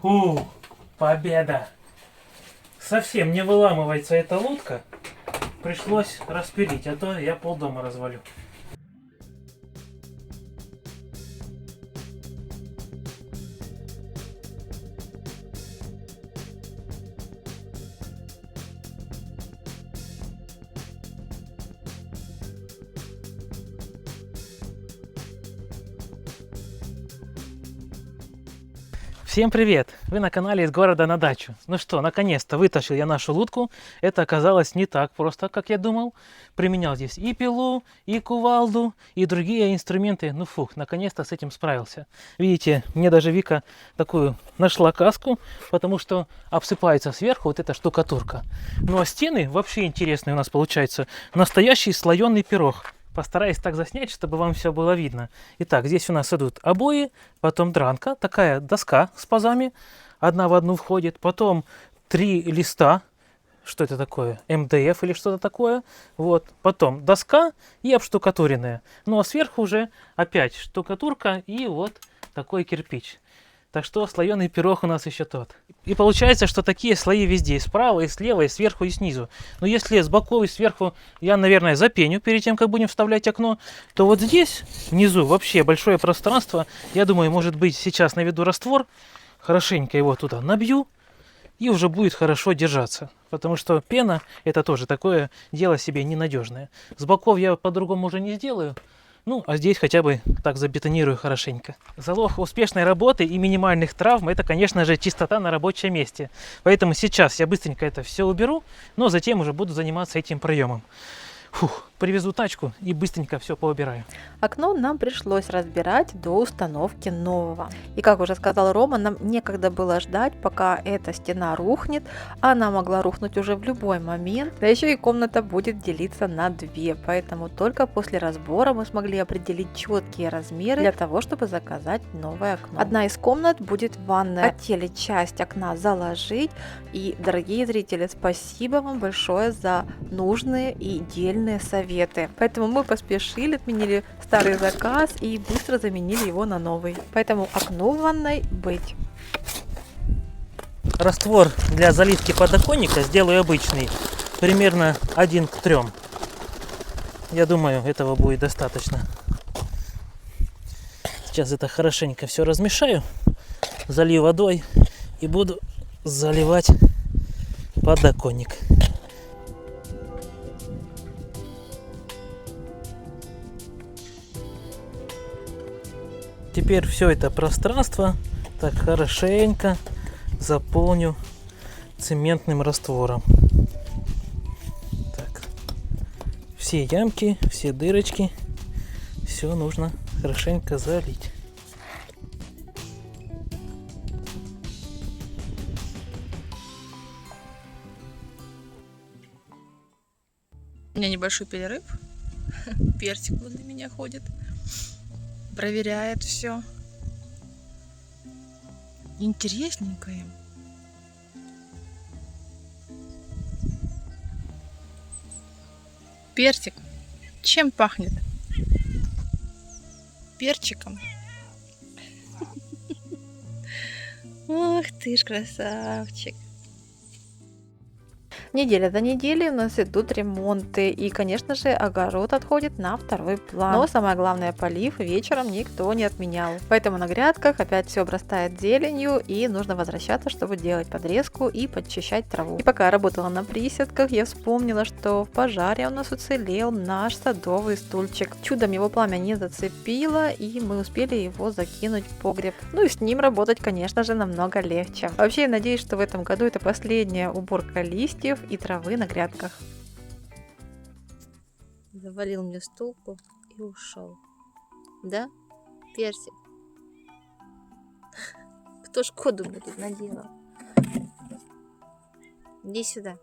У, победа! Совсем не выламывается эта лодка. Пришлось распилить, а то я полдома развалю. Всем привет! Вы на канале «Из города на дачу». Ну что, наконец-то вытащил я нашу лодку. Это оказалось не так просто, как я думал. Применял здесь и пилу, и кувалду, и другие инструменты. Ну фух, наконец-то с этим справился. Видите, мне даже Вика такую нашла каску, потому что обсыпается сверху вот эта штукатурка. Ну а стены вообще интересные у нас получаются. Настоящий слоеный пирог. Постараюсь так заснять, чтобы вам все было видно. Итак, здесь у нас идут обои, потом дранка, такая доска с пазами, одна в одну входит, потом 3 листа, что это такое, МДФ или что-то такое, вот, потом доска и обштукатуренная. Ну а сверху уже опять штукатурка и вот такой кирпич. Так что слоеный пирог у нас еще тот. И получается, что такие слои везде, и справа, и слева, и сверху, и снизу. Но если с боков и сверху я, наверное, запеню перед тем, как будем вставлять окно, то вот здесь, внизу, вообще большое пространство. Я думаю, может быть, сейчас наведу раствор, хорошенько его туда набью, и уже будет хорошо держаться. Потому что пена это тоже такое дело себе ненадежное. С боков я по-другому уже не сделаю. Ну, а здесь хотя бы так забетонирую хорошенько. Залог успешной работы и минимальных травм – это, конечно же, чистота на рабочем месте. Поэтому сейчас я быстренько это все уберу, но затем уже буду заниматься этим проемом. Фух, привезу тачку и быстренько все поубираю. Окно нам пришлось разбирать до установки нового. И как уже сказал Рома, нам некогда было ждать, пока эта стена рухнет. Она могла рухнуть уже в любой момент. Да еще и комната будет делиться на две. Поэтому только после разбора мы смогли определить четкие размеры для того, чтобы заказать новое окно. Одна из комнат будет ванная. Хотели часть окна заложить. И, дорогие зрители, спасибо вам большое за нужные и дельные советы. Поэтому мы поспешили, отменили старый заказ и быстро заменили его на новый. Поэтому окно в ванной быть. Раствор для заливки подоконника сделаю обычный, примерно 1 к 3. Я думаю, этого будет достаточно. Сейчас это хорошенько все размешаю, залью водой и буду заливать подоконник. Теперь все это пространство так хорошенько заполню цементным раствором. Так. Все ямки, все дырочки, все нужно хорошенько залить. У меня небольшой перерыв. Персик возле меня ходит. Проверяет все. Интересненькое. Персик. Чем пахнет? Перчиком. Ох ты ж красавчик. Неделя за неделей у нас идут ремонты, и, конечно же, огород отходит на второй план. Но самое главное, полив вечером никто не отменял. Поэтому на грядках опять все обрастает зеленью, и нужно возвращаться, чтобы делать подрезку и подчищать траву. И пока я работала на приседках, я вспомнила, что в пожаре у нас уцелел наш садовый стульчик. Чудом его пламя не зацепило, и мы успели его закинуть в погреб. Ну и с ним работать, конечно же, намного легче. Вообще, я надеюсь, что в этом году это последняя уборка листьев и травы на грядках. Завалил мне стулку и ушел. Да, Персик? Кто ж коду мне тут наделал? Иди сюда.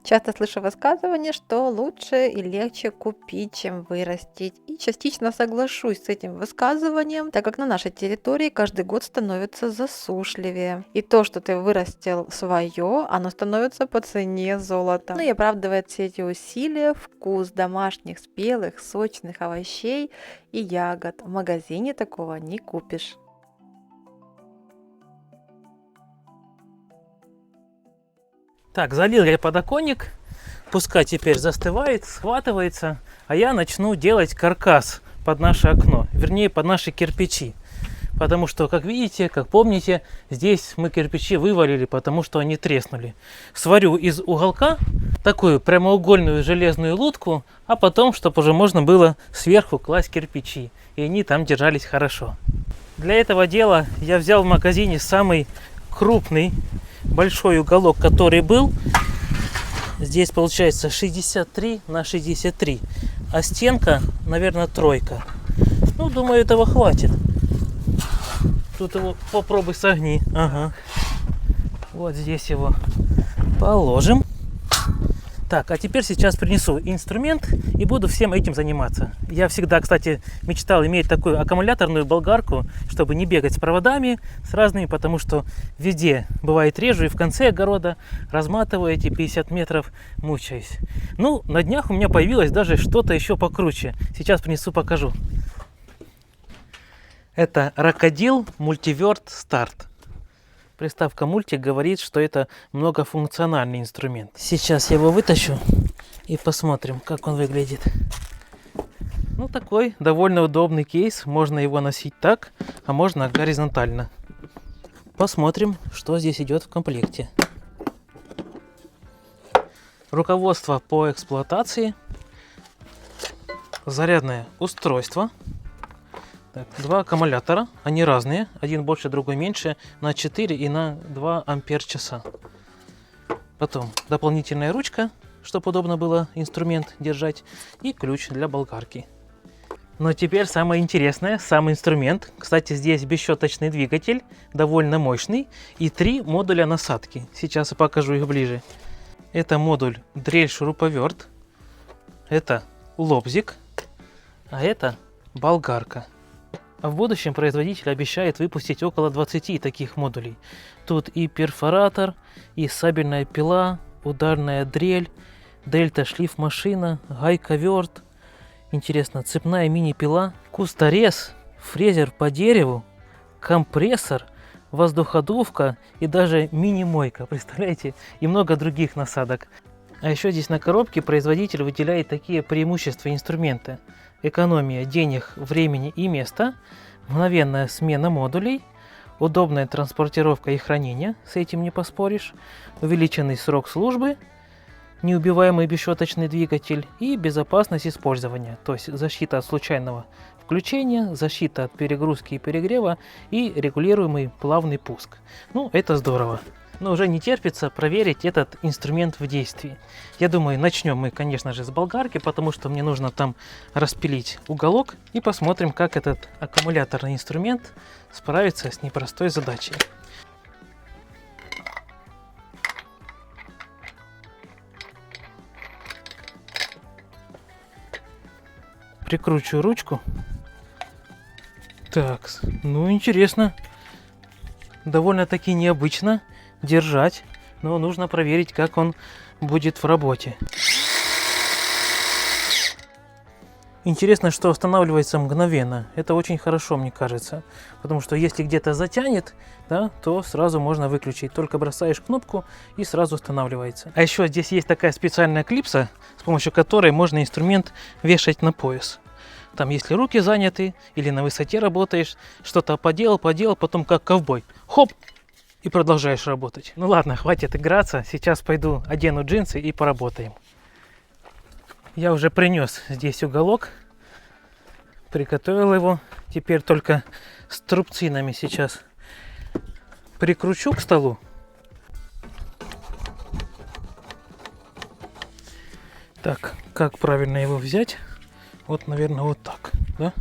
Часто слышу высказывание, что лучше и легче купить, чем вырастить. И частично соглашусь с этим высказыванием, так как на нашей территории каждый год становится засушливее. И то, что ты вырастил свое, оно становится по цене золота. Ну и оправдывает все эти усилия вкус домашних спелых, сочных овощей и ягод. В магазине такого не купишь. Так, залил я подоконник. Пускай теперь застывает, схватывается. А я начну делать каркас под наше окно. Вернее, под наши кирпичи. Потому что, как видите, как помните, здесь мы кирпичи вывалили, потому что они треснули. Сварю из уголка такую прямоугольную железную лутку, а потом, чтобы уже можно было сверху класть кирпичи. И они там держались хорошо. Для этого дела я взял в магазине самый крупный большой уголок, который был. Здесь получается 63 на 63. А стенка, наверное, 3. Ну, думаю, этого хватит. Тут его попробуй согни. Ага. Вот здесь его положим. Так, а теперь сейчас принесу инструмент и буду всем этим заниматься. Я всегда, кстати, мечтал иметь такую аккумуляторную болгарку, чтобы не бегать с проводами, с разными, потому что везде бывает режу и в конце огорода разматываю эти 50 метров, мучаюсь. Ну, на днях у меня появилось даже что-то еще покруче. Сейчас принесу, покажу. Это Rocodil Multivert Start. Приставка мультик говорит, что это многофункциональный инструмент. Сейчас я его вытащу и посмотрим, как он выглядит. Ну, такой довольно удобный кейс. Можно его носить так, а можно горизонтально. Посмотрим, что здесь идет в комплекте. Руководство по эксплуатации. Зарядное устройство. Так, 2 аккумулятора, они разные, один больше, другой меньше, на 4 и на 2 ампер-часа. Потом дополнительная ручка, чтобы удобно было инструмент держать, и ключ для болгарки. Но теперь самое интересное, сам инструмент. Кстати, здесь бесщеточный двигатель, довольно мощный, и 3 модуля насадки. Сейчас я покажу их ближе. Это модуль дрель-шуруповерт, это лобзик, а это болгарка. А в будущем производитель обещает выпустить около 20 таких модулей. Тут и перфоратор, и сабельная пила, ударная дрель, дельта-шлиф-машина, гайковерт. Интересно, цепная мини-пила, кусторез, фрезер по дереву, компрессор, воздуходувка и даже мини-мойка. Представляете? И много других насадок. А еще здесь на коробке производитель выделяет такие преимущества инструмента. Экономия денег, времени и места, мгновенная смена модулей, удобная транспортировка и хранение, с этим не поспоришь, увеличенный срок службы, неубиваемый бесщеточный двигатель и безопасность использования, то есть защита от случайного включения, защита от перегрузки и перегрева и регулируемый плавный пуск. Ну, это здорово. Но уже не терпится проверить этот инструмент в действии. Я думаю, начнем мы, конечно же, с болгарки, потому что мне нужно там распилить уголок и посмотрим, как этот аккумуляторный инструмент справится с непростой задачей. Прикручиваю ручку. Так, ну интересно. Довольно-таки необычно держать, но нужно проверить, как он будет в работе. Интересно, что останавливается мгновенно. Это очень хорошо, мне кажется. Потому что если где-то затянет, да, то сразу можно выключить. Только бросаешь кнопку и сразу останавливается. А еще здесь есть такая специальная клипса, с помощью которой можно инструмент вешать на пояс. Там, если руки заняты или на высоте работаешь, что-то поделал, потом как ковбой. Хоп! И продолжаешь работать. Ну ладно, хватит играться. Сейчас пойду одену джинсы и поработаем. Я уже принес здесь уголок. Приготовил его. Теперь только струбцинами сейчас прикручу к столу. Так, как правильно его взять? Вот, наверное, вот так, да?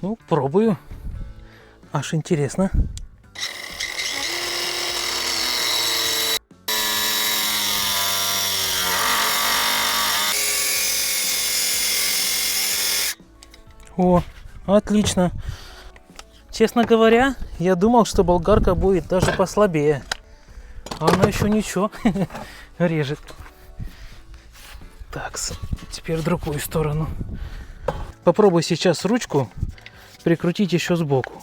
Ну, пробую. Аж интересно. О, отлично. Честно говоря, я думал, что болгарка будет даже послабее. А она еще ничего режет. Так, теперь в другую сторону. Попробую сейчас ручку прикрутить еще сбоку.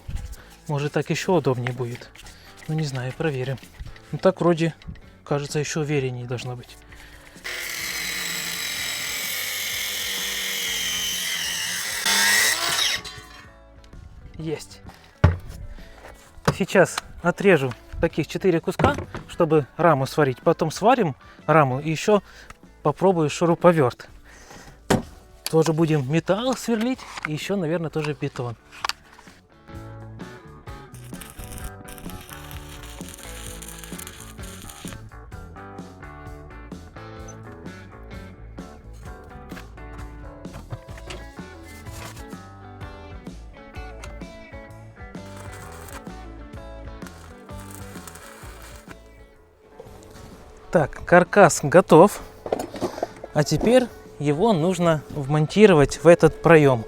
Может, так еще удобнее будет. Ну, не знаю, проверим. Ну, так вроде Кажется, еще увереннее должно быть. Есть. Сейчас отрежу таких 4 куска, чтобы раму сварить. Потом сварим раму и еще попробую шуруповерт. Тоже будем металл сверлить и еще, наверное, тоже бетон. Так, каркас готов. А теперь его нужно вмонтировать в этот проем.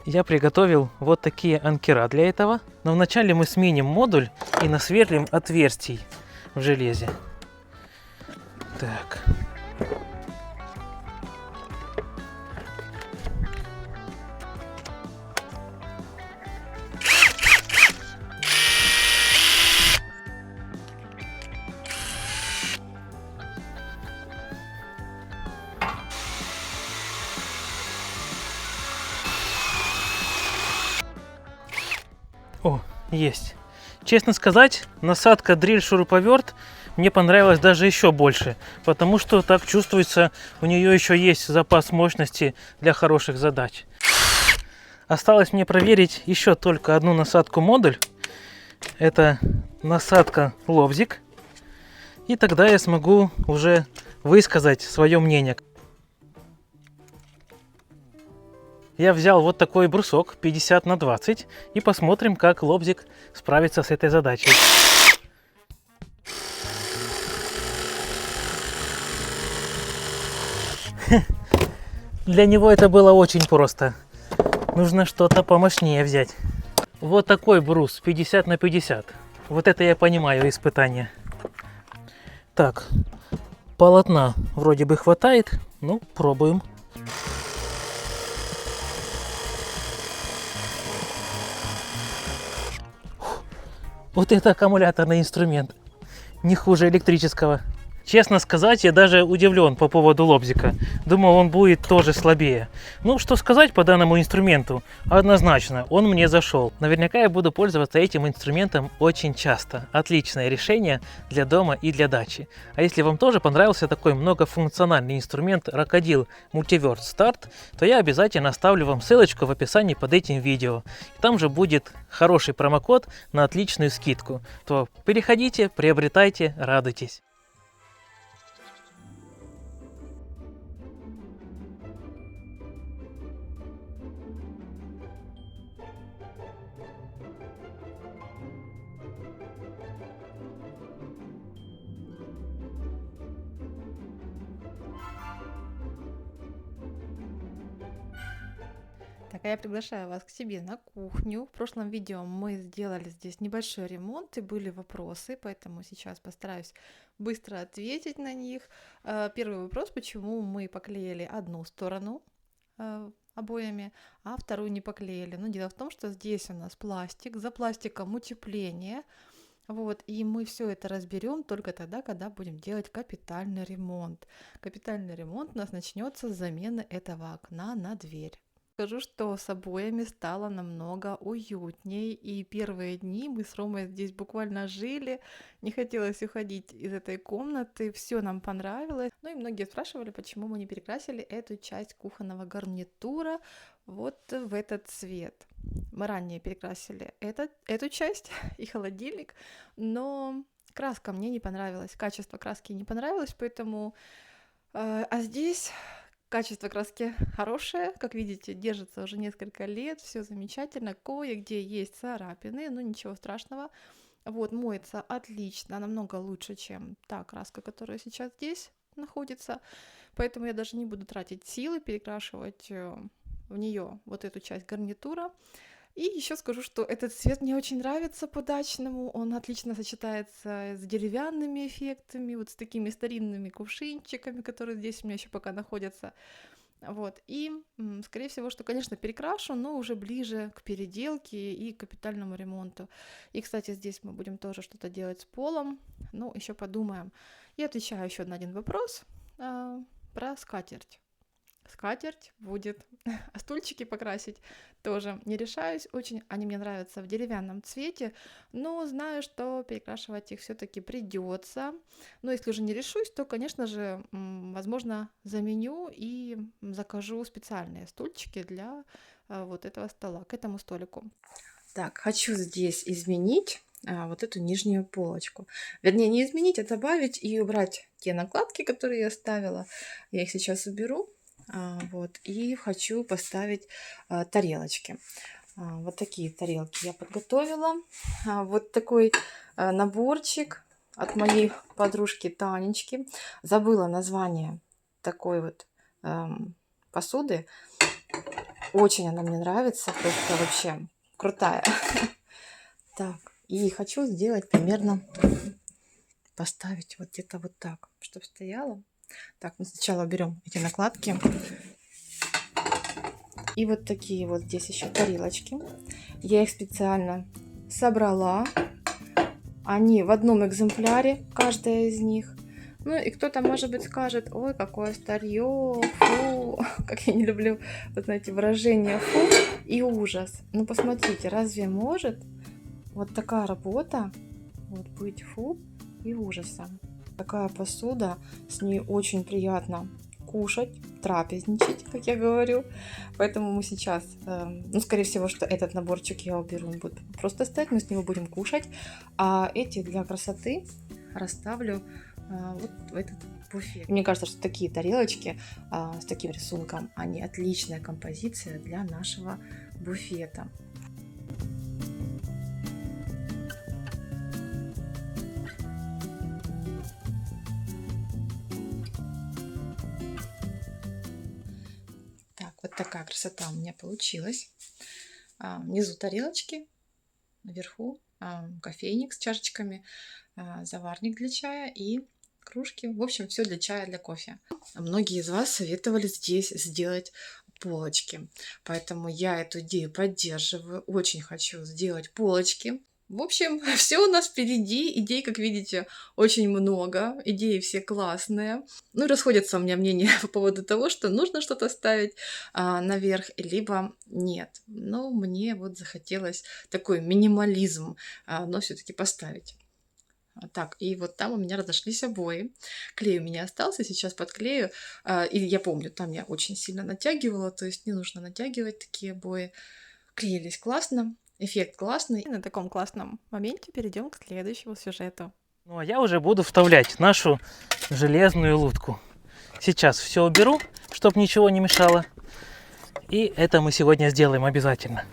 Я приготовил вот такие анкера для этого. Но вначале мы сменим модуль и насверлим отверстий в железе. Так. О, есть. Честно сказать, насадка дрель-шуруповерт мне понравилась даже еще больше, потому что так чувствуется, у нее еще есть запас мощности для хороших задач. Осталось мне проверить еще только одну насадку-модуль. Это насадка лобзик. И тогда я смогу уже высказать свое мнение. Я взял вот такой брусок 50 на 20 и посмотрим, как лобзик справится с этой задачей. Для него это было очень просто. Нужно что-то помощнее взять. Вот такой брус 50 на 50. Вот это я понимаю испытание. Так, полотна вроде бы хватает. Ну, пробуем. Вот это аккумуляторный инструмент. Не хуже электрического. Честно сказать, я даже удивлен по поводу лобзика. Думал, он будет тоже слабее. Ну, что сказать по данному инструменту? Однозначно, он мне зашел. Наверняка я буду пользоваться этим инструментом очень часто. Отличное решение для дома и для дачи. А если вам тоже понравился такой многофункциональный инструмент Rokodil Multiverse Start, то я обязательно оставлю вам ссылочку в описании под этим видео. Там же будет хороший промокод на отличную скидку. То переходите, приобретайте, радуйтесь. Так, а я приглашаю вас к себе на кухню. В прошлом видео мы сделали здесь небольшой ремонт и были вопросы, поэтому сейчас постараюсь быстро ответить на них. Первый вопрос, почему мы поклеили одну сторону обоями, а вторую не поклеили. Ну, дело в том, что здесь у нас пластик, за пластиком утепление. Вот, и мы все это разберем только тогда, когда будем делать капитальный ремонт. Капитальный ремонт у нас начнется с замены этого окна на дверь. Скажу, что с обоями стало намного уютней, и первые дни мы с Ромой здесь буквально жили, не хотелось уходить из этой комнаты, все нам понравилось. Ну и многие спрашивали, почему мы не перекрасили эту часть кухонного гарнитура вот в этот цвет. Мы ранее перекрасили эту часть и холодильник, но краска мне не понравилась, качество краски не понравилось, поэтому... А здесь... Качество краски хорошее, как видите, держится уже несколько лет, все замечательно, кое-где есть царапины, но ничего страшного. Вот, моется отлично, намного лучше, чем та краска, которая сейчас здесь находится, поэтому я даже не буду тратить силы перекрашивать в нее вот эту часть гарнитура. И еще скажу, что этот цвет мне очень нравится по-дачному, он отлично сочетается с деревянными эффектами, вот с такими старинными кувшинчиками, которые здесь у меня еще пока находятся. Вот, и, скорее всего, что, конечно, перекрашу, но уже ближе к переделке и к капитальному ремонту. И, кстати, здесь мы будем тоже что-то делать с полом, ну, еще подумаем. И отвечаю еще на один вопрос про скатерть. Скатерть будет, а стульчики покрасить тоже не решаюсь. Очень они мне нравятся в деревянном цвете, но знаю, что перекрашивать их все-таки придется. Но если уже не решусь, то, конечно же, возможно, заменю и закажу специальные стульчики для вот этого стола, к этому столику. Так, хочу здесь изменить вот эту нижнюю полочку. Вернее, не изменить, а добавить и убрать те накладки, которые я ставила. Я их сейчас уберу. Вот, и хочу поставить тарелочки. Вот такие тарелки я подготовила. Вот такой наборчик от моей подружки Танечки. Забыла название такой вот посуды. Очень она мне нравится, просто вообще крутая. Так, и хочу сделать примерно, поставить вот где-то вот так, чтобы стояло. Так, ну сначала берем эти накладки. И вот такие вот здесь еще тарелочки. Я их специально собрала. Они в одном экземпляре, каждая из них. Ну и кто-то, может быть, скажет: ой, какое старье, фу, как я не люблю, вот знаете, выражение фу и ужас. Ну посмотрите, разве может вот такая работа вот быть фу и ужасом? Такая посуда, с ней очень приятно кушать, трапезничать, как я говорю. Поэтому мы сейчас, ну, скорее всего, что этот наборчик я уберу, он будет просто стоять, мы с него будем кушать. А эти для красоты расставлю вот в этот буфет. Мне кажется, что такие тарелочки с таким рисунком, они отличная композиция для нашего буфета. Вот такая красота у меня получилась. Внизу тарелочки, наверху кофейник с чашечками, заварник для чая и кружки. В общем, все для чая, для кофе. Многие из вас советовали здесь сделать полочки, поэтому я эту идею поддерживаю. Очень хочу сделать полочки. В общем, все у нас впереди. Идей, как видите, очень много. Идеи все классные. Ну и расходятся у меня мнения по поводу того, что нужно что-то ставить наверх, либо нет. Но мне вот захотелось такой минимализм, но все-таки поставить. Так, и вот там у меня разошлись обои. Клей у меня остался, сейчас подклею. И я помню, там я очень сильно натягивала, то есть не нужно натягивать такие обои. Клеились классно. Эффект классный. И на таком классном моменте перейдем к следующему сюжету. Ну а я уже буду вставлять нашу железную лутку. Сейчас все уберу, чтобы ничего не мешало. И это мы сегодня сделаем обязательно.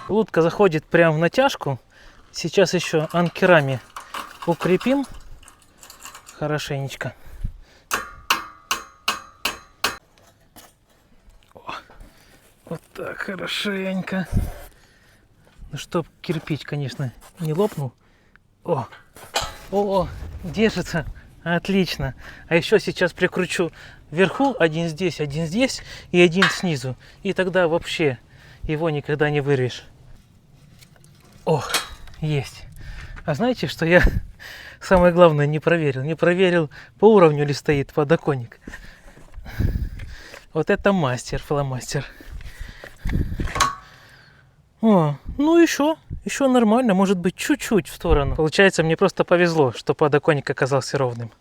Лутка заходит прямо в натяжку. Сейчас еще анкерами укрепим хорошенечко. О, вот так хорошенько. Ну, чтоб кирпич, конечно, не лопнул. О, держится. Отлично. А еще сейчас прикручу вверху, один здесь и один снизу. И тогда вообще его никогда не вырвешь. Ох, есть. А знаете, что я самое главное не проверил? Не проверил, по уровню ли стоит подоконник. Вот это мастер, фломастер. О, ну еще нормально, может быть, чуть-чуть в сторону. Получается, мне просто повезло, что подоконник оказался ровным.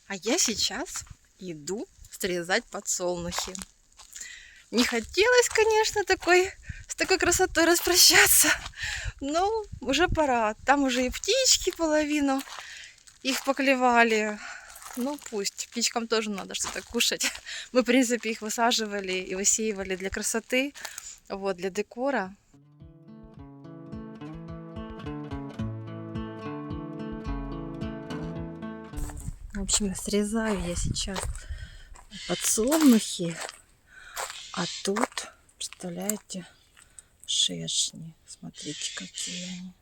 А я сейчас иду срезать подсолнухи. Не хотелось, конечно, с такой красотой распрощаться, но уже пора. Там уже и птички половину их поклевали. Ну пусть, птичкам тоже надо что-то кушать. Мы, в принципе, их высаживали и высеивали для красоты, вот, для декора. общем, срезаю я сейчас подсолнухи, а тут, представляете, шершни. Смотрите, какие они.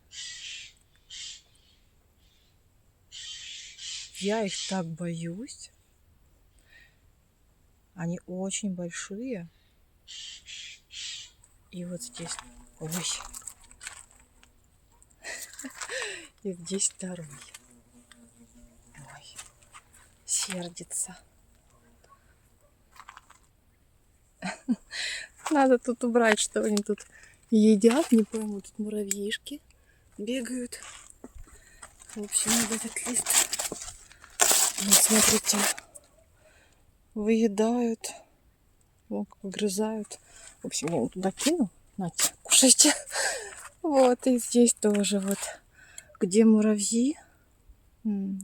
Я их так боюсь. Они очень большие. И вот здесь... Ой. И здесь второй. Ой. Сердится. Надо тут убрать, что они тут едят. Не пойму, тут муравьишки бегают. В общем, вот этот лист. Вот, смотрите. Выедают. Вот, выгрызают. В общем, я его туда кину. Нате, кушайте. Вот, и здесь тоже вот. Где муравьи.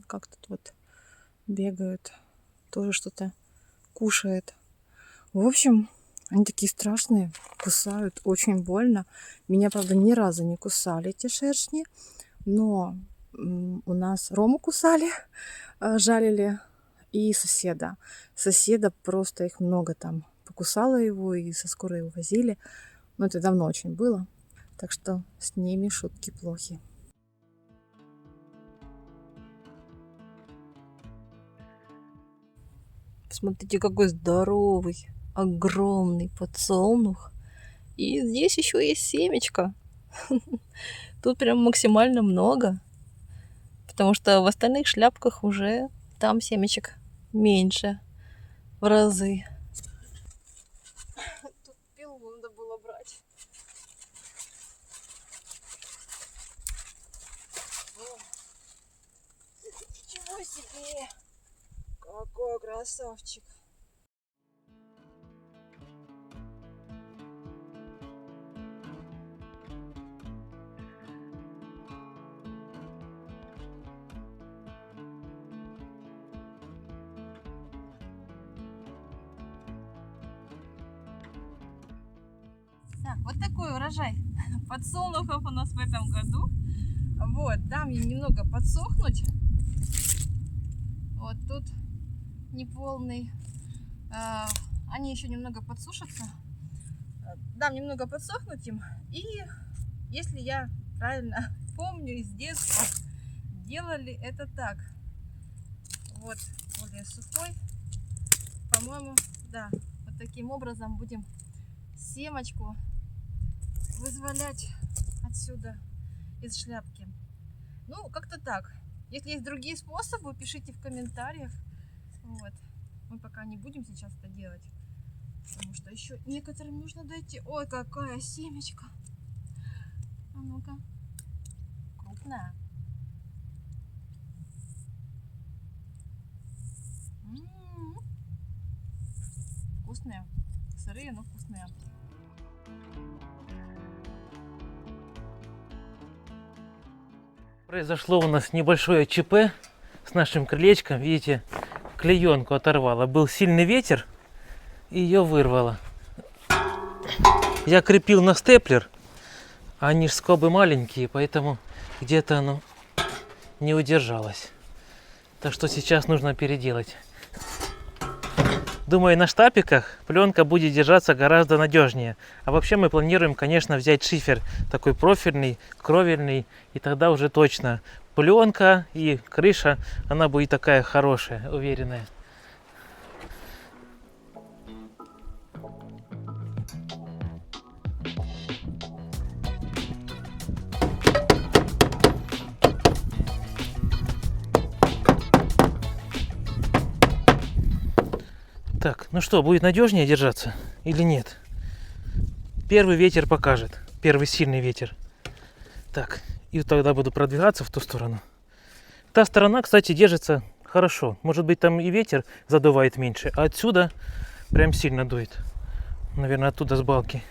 Как тут вот бегают. Тоже что-то кушает. В общем, они такие страшные. Кусают очень больно. Меня, правда, ни разу не кусали эти шершни. Но у нас Рому кусали, жалили. И соседа. Соседа просто их много там покусала его и со скорой увозили. Но это давно очень было. Так что с ними шутки плохи. Смотрите, какой здоровый, огромный подсолнух. И здесь еще есть семечко. Тут прям максимально много. Потому что в остальных шляпках уже там семечек меньше в разы. Тут пилу надо было брать. Ничего себе! Какой красавчик! Так, вот такой урожай подсолнухов у нас в этом году. Вот, дам им немного подсохнуть. Вот тут неполный. Они еще немного подсушатся. Дам немного подсохнуть им. И если я правильно помню из детства, делали это так. Вот, более сухой. По-моему, да, вот таким образом будем семечку вызволять отсюда из шляпки. Ну, как-то так. Если есть другие способы, пишите в комментариях. Вот. Мы пока не будем сейчас это делать, потому что еще некоторым нужно дойти. Ой, какая семечка! А ну-ка. Крупная. Вкусные. Сырые, но вкусные. Произошло у нас небольшое ЧП с нашим крылечком. Видите, клеенку оторвало. Был сильный ветер, и ее вырвало. Я крепил на степлер, а они ж скобы маленькие, поэтому где-то оно не удержалось. Так что сейчас нужно переделать. Думаю, на штапиках пленка будет держаться гораздо надежнее. А вообще мы планируем, конечно, взять шифер такой профильный, кровельный, и тогда уже точно пленка и крыша, она будет такая хорошая, уверенная. Так, ну что, будет надежнее держаться или нет? Первый ветер покажет. Первый сильный ветер. Так, и тогда буду продвигаться в ту сторону. Та сторона, кстати, держится хорошо. Может быть, там и ветер задувает меньше. А отсюда прям сильно дует. Наверное, оттуда с балки.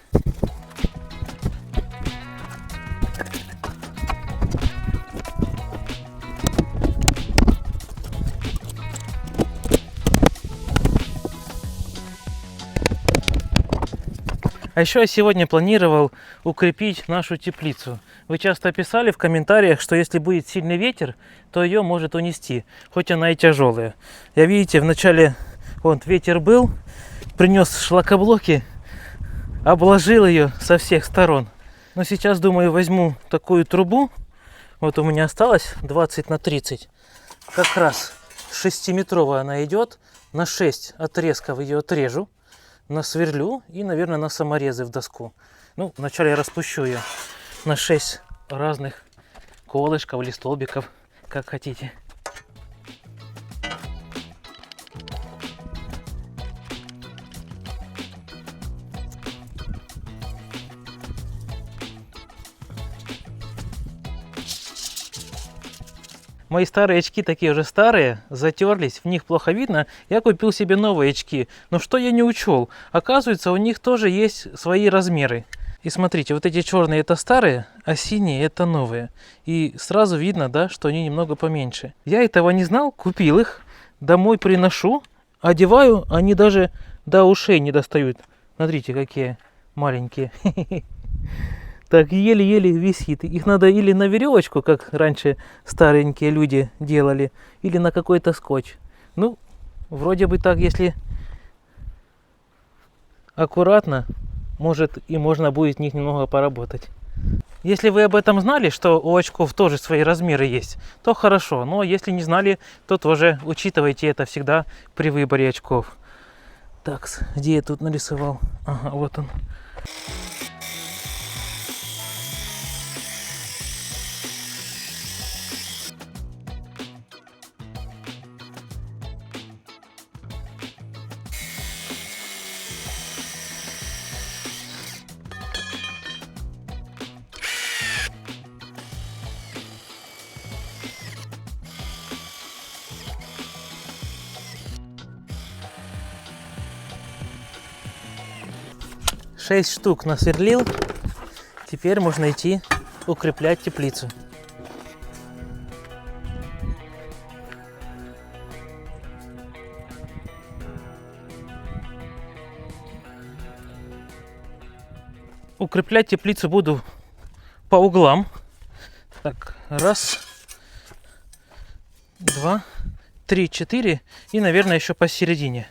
А еще я сегодня планировал укрепить нашу теплицу. Вы часто писали в комментариях, что если будет сильный ветер, то ее может унести, хоть она и тяжелая. Я, видите, вначале вот ветер был, принес шлакоблоки, обложил ее со всех сторон. Но сейчас, думаю, возьму такую трубу. Вот у меня осталось 20 на 30. Как раз 6-метровая она идет. На 6 отрезков ее отрежу. Насверлю и, наверное, на саморезы в доску. Ну, вначале я распущу ее на 6 разных колышков или столбиков, как хотите. Мои старые очки такие уже старые, затерлись, в них плохо видно. Я купил себе новые очки. Но что я не учел? Оказывается, у них тоже есть свои размеры. И смотрите, вот эти черные это старые, а синие это новые. И сразу видно, да, что они немного поменьше. Я этого не знал, купил их, домой приношу, одеваю, они даже до ушей не достают. Смотрите, какие маленькие. Так, еле-еле висит. Их надо или на веревочку, как раньше старенькие люди делали, или на какой-то скотч. Ну, вроде бы так, если аккуратно, может и можно будет в них немного поработать. Если вы об этом знали, что у очков тоже свои размеры есть, то хорошо. Но если не знали, то тоже учитывайте это всегда при выборе очков. Так, где я тут нарисовал? Ага, вот он. Шесть штук насверлил. Теперь можно идти укреплять теплицу. Укреплять теплицу буду по углам. Так, раз, два, три, 4 и, наверное, еще посередине.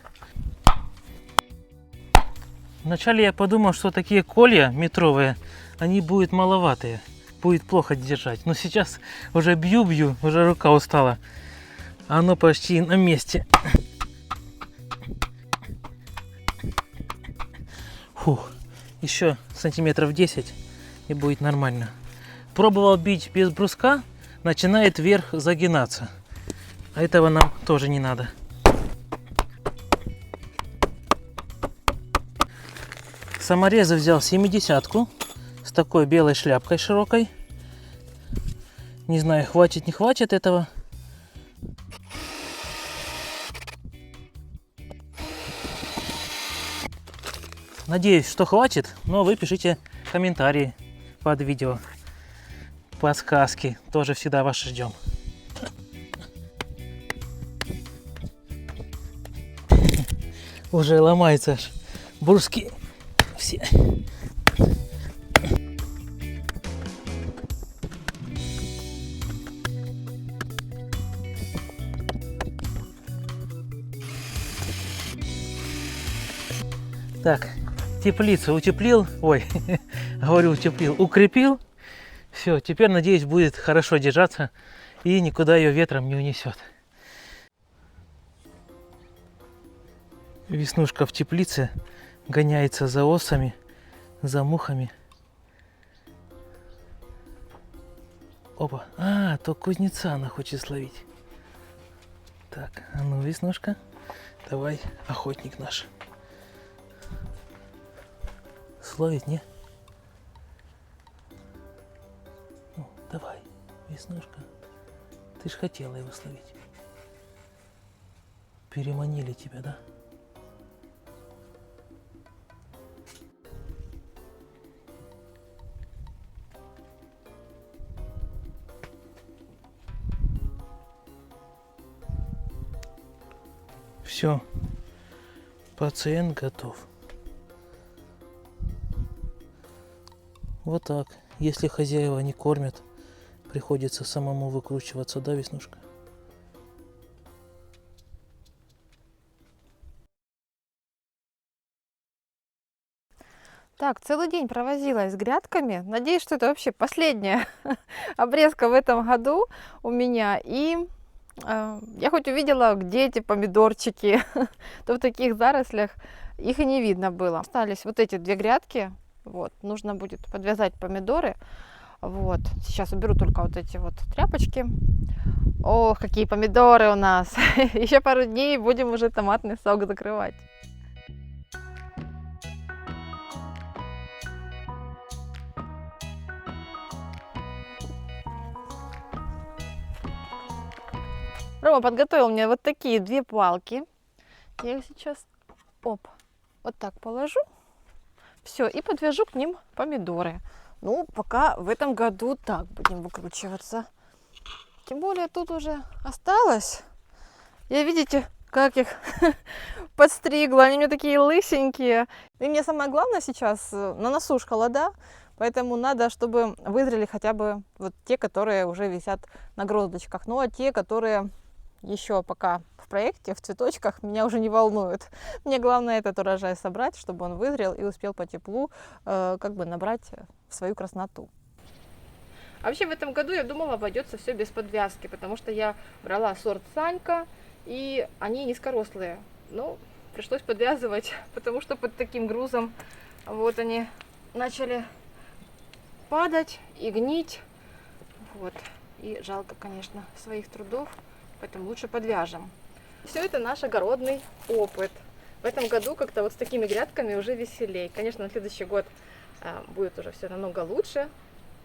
Вначале я подумал, что такие колья метровые, они будут маловатые, будет плохо держать. Но сейчас уже бью, уже рука устала. Оно почти на месте. Фух, еще сантиметров 10 и будет нормально. Пробовал бить без бруска, начинает вверх загинаться. А этого нам тоже не надо. Саморезы взял 70-ку с такой белой шляпкой широкой. Не знаю, хватит, не хватит этого. Надеюсь, что хватит, но вы пишите комментарии под видео. Подсказки тоже всегда ваши ждем. Уже ломается аж бруски. Все. Так, теплицу утеплил, ой, говорю утеплил, укрепил. Все, теперь, надеюсь, будет хорошо держаться и никуда ее ветром не унесет. Веснушка в теплице гоняется за осами, за мухами. Опа, то кузнеца она хочет словить. Так, а ну, Веснушка, давай, охотник наш. Словить, не? Ну, давай, Веснушка, ты ж хотела его словить. Переманили тебя, да? Все, пациент готов. Вот так. Если хозяева не кормят, приходится самому выкручиваться, да, Веснушка? Так, целый день провозилась с грядками. Надеюсь, что это вообще последняя обрезка в этом году у меня. И я хоть увидела, где эти помидорчики, то в таких зарослях их и не видно было. Остались вот эти две грядки. Вот, нужно будет подвязать помидоры. Вот, сейчас уберу только вот эти вот тряпочки. Ох, какие помидоры у нас! Еще пару дней будем уже томатный сок закрывать. Рома подготовил мне вот такие две палки. Я их сейчас, вот так положу. Все, и подвяжу к ним помидоры. Ну, пока в этом году так будем выкручиваться. Тем более тут уже осталось. Я, видите, как их подстригла. Они у меня такие лысенькие. И мне самое главное сейчас, на носу ж холода, поэтому надо, чтобы вызрели хотя бы вот те, которые уже висят на гроздочках. Ну, а те, которые еще пока в проекте, в цветочках, меня уже не волнуют. Мне главное этот урожай собрать, чтобы он вызрел и успел по теплу как бы набрать свою красноту. А вообще в этом году я думала, обойдется все без подвязки, потому что я брала сорт Санька, и они низкорослые. Но пришлось подвязывать, потому что под таким грузом вот они начали падать и гнить. Вот. И жалко, конечно, своих трудов, поэтому лучше подвяжем. Все это наш огородный опыт. В этом году как-то вот с такими грядками уже веселей. Конечно, на следующий год будет уже все намного лучше.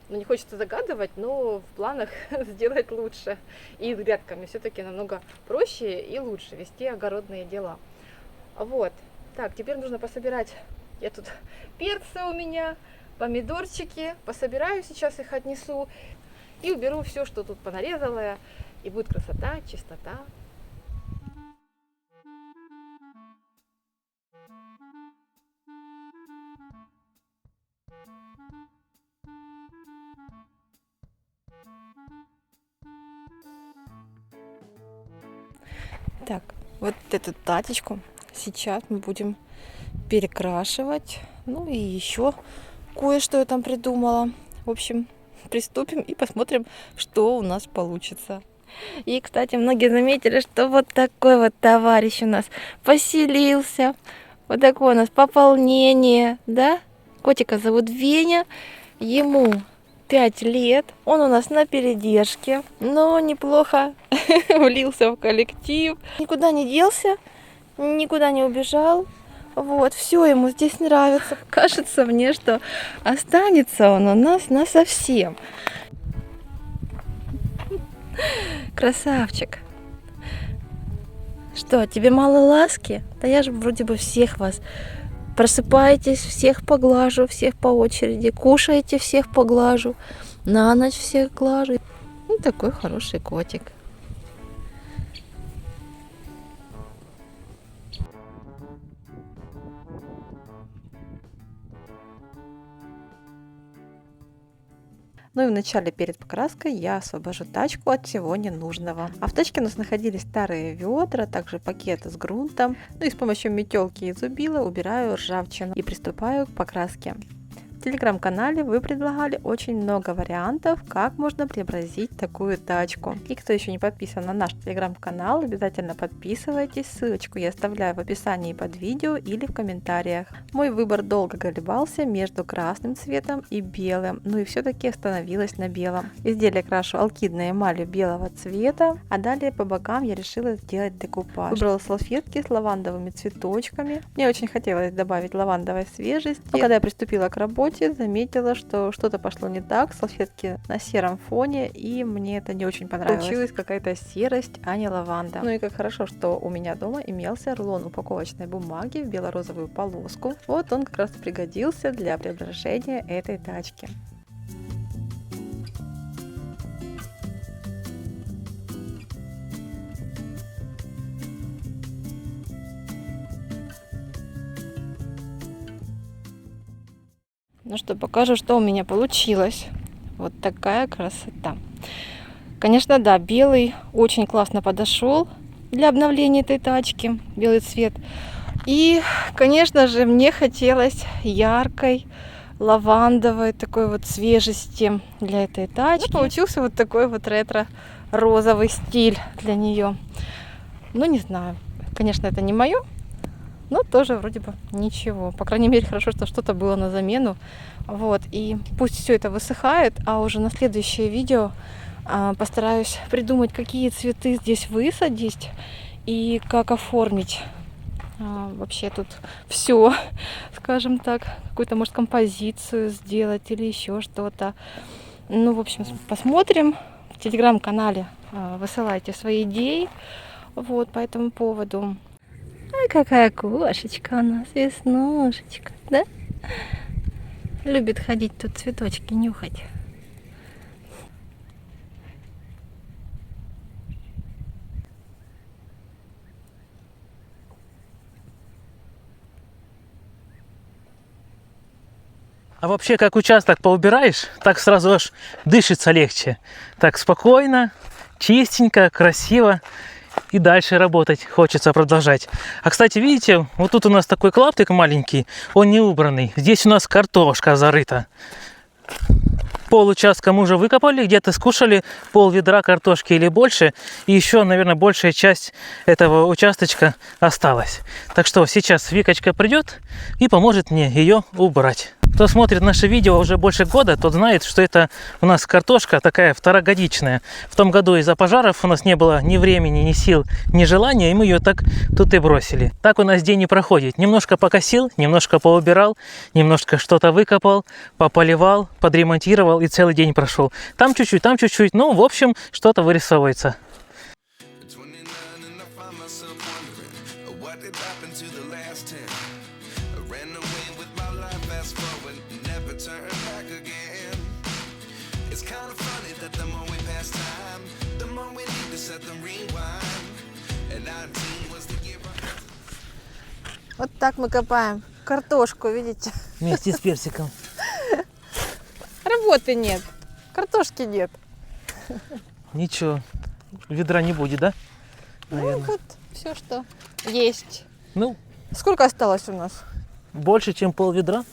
Ну, не хочется загадывать, но в планах сделать лучше. И с грядками все-таки намного проще и лучше вести огородные дела. Вот. Так, теперь нужно пособирать. Я тут перцы у меня, помидорчики. Пособираю сейчас, их отнесу. И уберу все, что тут понарезала. И будет красота, чистота. Так, вот эту татечку сейчас мы будем перекрашивать. Ну и еще кое-что я там придумала. В общем, приступим и посмотрим, что у нас получится. И, кстати, многие заметили, что вот такой вот товарищ у нас поселился. Вот такое у нас пополнение, да? Котика зовут Веня, ему 5 лет. Он у нас на передержке, но неплохо влился в коллектив. Никуда не делся, никуда не убежал. Вот, все ему здесь нравится. Кажется мне, что останется он у нас насовсем. Красавчик. Что, тебе мало ласки? Да я же вроде бы всех вас. Просыпаетесь, всех поглажу, всех по очереди. Кушаете, всех поглажу. На ночь всех глажу. Ну, такой хороший котик. Ну и вначале перед покраской я освобожу тачку от всего ненужного. А в тачке у нас находились старые ведра, также пакеты с грунтом. Ну и с помощью метелки и зубила убираю ржавчину и приступаю к покраске. В телеграм-канале вы предлагали очень много вариантов, как можно преобразить такую тачку. И кто еще не подписан на наш телеграм-канал, обязательно подписывайтесь. Ссылочку я оставляю в описании под видео или в комментариях. Мой выбор долго колебался между красным цветом и белым, но и все-таки остановилась на белом. Изделие крашу алкидной эмалью белого цвета, а далее по бокам я решила сделать декупаж. Выбрала салфетки с лавандовыми цветочками. Мне очень хотелось добавить лавандовой свежести, но когда я приступила к работе, заметила, что что-то пошло не так, салфетки на сером фоне, и мне это не очень понравилось. Получилась какая-то серость, а не лаванда. Ну и как хорошо, что у меня дома имелся рулон упаковочной бумаги в бело-розовую полоску. Вот он как раз пригодился для преображения этой тачки. Ну что, покажу, что у меня получилось. Вот такая красота. Конечно, да, белый очень классно подошел для обновления этой тачки. Белый цвет. И, конечно же, мне хотелось яркой, лавандовой, такой вот свежести для этой тачки. Ну, получился вот такой вот ретро-розовый стиль для нее. Ну, не знаю. Конечно, это не мое, но тоже вроде бы ничего. По крайней мере, хорошо, что что-то было на замену. Вот. И пусть все это высыхает, а уже на следующее видео постараюсь придумать, какие цветы здесь высадить и как оформить вообще тут все, скажем так, какую-то, может, композицию сделать или еще что-то. Ну, в общем, посмотрим. В телеграм-канале высылайте свои идеи вот по этому поводу. Ай, какая кошечка у нас, Веснушечка, да? Любит ходить тут цветочки нюхать. А вообще, как участок поубираешь, так сразу аж дышится легче. Так спокойно, чистенько, красиво. И дальше работать хочется продолжать. А, кстати, видите, вот тут у нас такой клаптик маленький, он не убранный. Здесь у нас картошка зарыта. Пол участка мы уже выкопали, где-то скушали пол ведра картошки или больше. И еще, наверное, большая часть этого участочка осталась. Так что сейчас Викочка придет и поможет мне ее убрать. Кто смотрит наше видео уже больше года, тот знает, что это у нас картошка такая второгодичная. В том году из-за пожаров у нас не было ни времени, ни сил, ни желания, и мы ее так тут и бросили. Так у нас день не проходит. Немножко покосил, немножко поубирал, немножко что-то выкопал, пополивал, подремонтировал, и целый день прошел. Там чуть-чуть, ну, в общем, что-то вырисовывается. Вот так мы копаем картошку, видите? Вместе с персиком. Работы нет, картошки нет. Ничего, ведра не будет, да? Наверное. Ну вот все, что есть. Ну, Сколько осталось у нас? больше, чем пол ведра,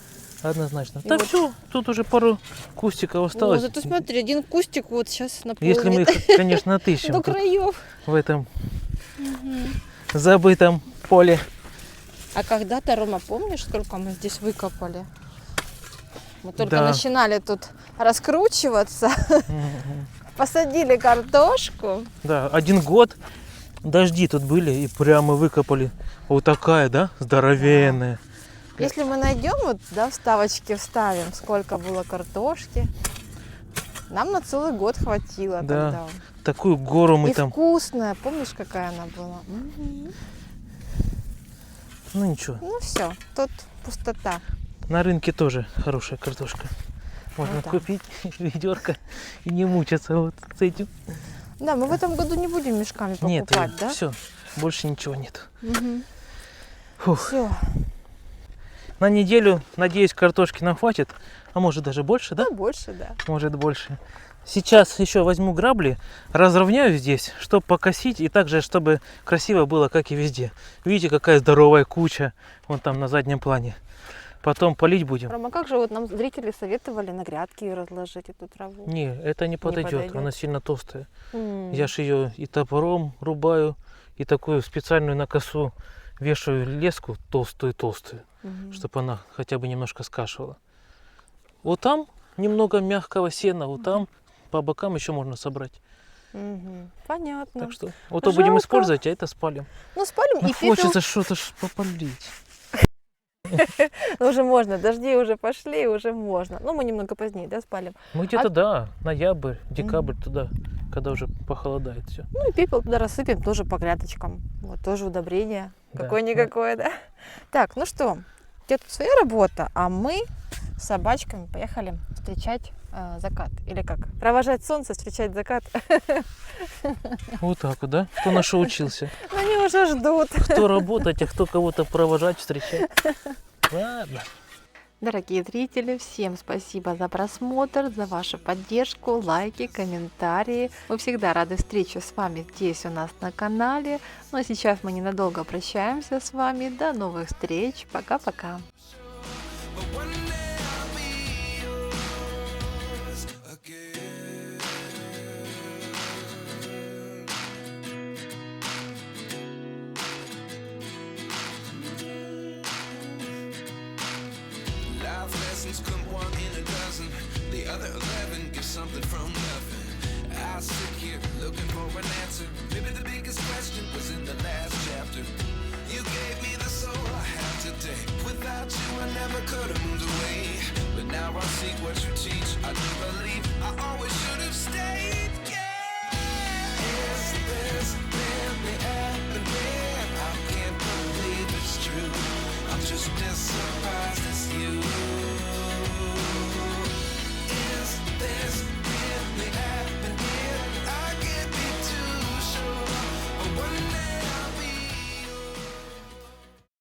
однозначно. И Так вот- все, тут уже пару кустиков осталось. Зато смотри, один кустик вот сейчас наполнит Если мы их, конечно, отыщем до тут, краев. в этом забытом поле. А когда-то, Рома, помнишь, сколько мы здесь выкопали? Мы только Да. начинали тут раскручиваться, посадили картошку. Да, 1 год дожди тут были, и прямо выкопали. Вот такая, да, здоровенная. Если мы найдем, вот, да, вставочки вставим, сколько было картошки, нам на целый год хватило Да. тогда. Такую гору мы И там. вкусная, помнишь, какая она была? Мгм. Ну ничего, Ну все, тут пустота. на рынке тоже хорошая картошка. Можно Ну да. купить ведерко и не мучиться вот с этим. Да, мы в этом году не будем мешками Нет, покупать, да? все, больше ничего нет. Фух. Все, На неделю, надеюсь, картошки нам хватит, а может даже больше, да? ну больше, да. Может больше. Сейчас еще возьму грабли, разровняю здесь, чтобы покосить, и также, чтобы красиво было, как и везде. Видите, какая здоровая куча вон там на заднем плане. Потом полить будем. Рома, как же вот нам зрители советовали на грядки разложить эту траву? Не, это не подойдет, подойдет. она сильно толстая. М. Я ж ее и топором рубаю, и такую специальную на косу вешаю леску толстую-толстую, Мгм. чтобы она хотя бы немножко скашивала. Вот там немного мягкого сена, вот там по бокам еще можно собрать. Мгм. Понятно. Так что вот то будем Жалко. использовать, а это спалим. Ну, спалим Ну, и пепел. хочется что-то попалить. Ну, уже можно, дожди уже пошли, уже можно. Ну, мы немного позднее, да, спалим. Мы где-то, да, ноябрь, декабрь туда, когда уже похолодает все. Ну, и пепел туда рассыпем тоже по грядочкам. Вот, тоже удобрение. Да. Какое-никакое, да. Так, ну что, у тебя тут своя работа, а мы с собачками поехали встречать закат. Или как? Провожать солнце, встречать закат. Вот так вот, да? Кто на что учился? Ну, они уже ждут. Кто работать, а кто кого-то провожать, встречать. Ладно. Дорогие зрители, всем спасибо за просмотр, за вашу поддержку, лайки, комментарии. Мы всегда рады встрече с вами здесь у нас на канале. Ну а сейчас мы ненадолго прощаемся с вами. До новых встреч. Пока-пока. But one day I'll be yours again. Life lessons come one in a dozen. The other 11 get something from nothing. I sit here looking for an answer. Maybe the biggest question was in the last chapter. You gave me the soul I have today. Without you I never could have moved away. But now I see what you teach. I do believe I always should have stayed. Yeah. Is this really happening? I can't believe it's true. I'm just as surprised as you.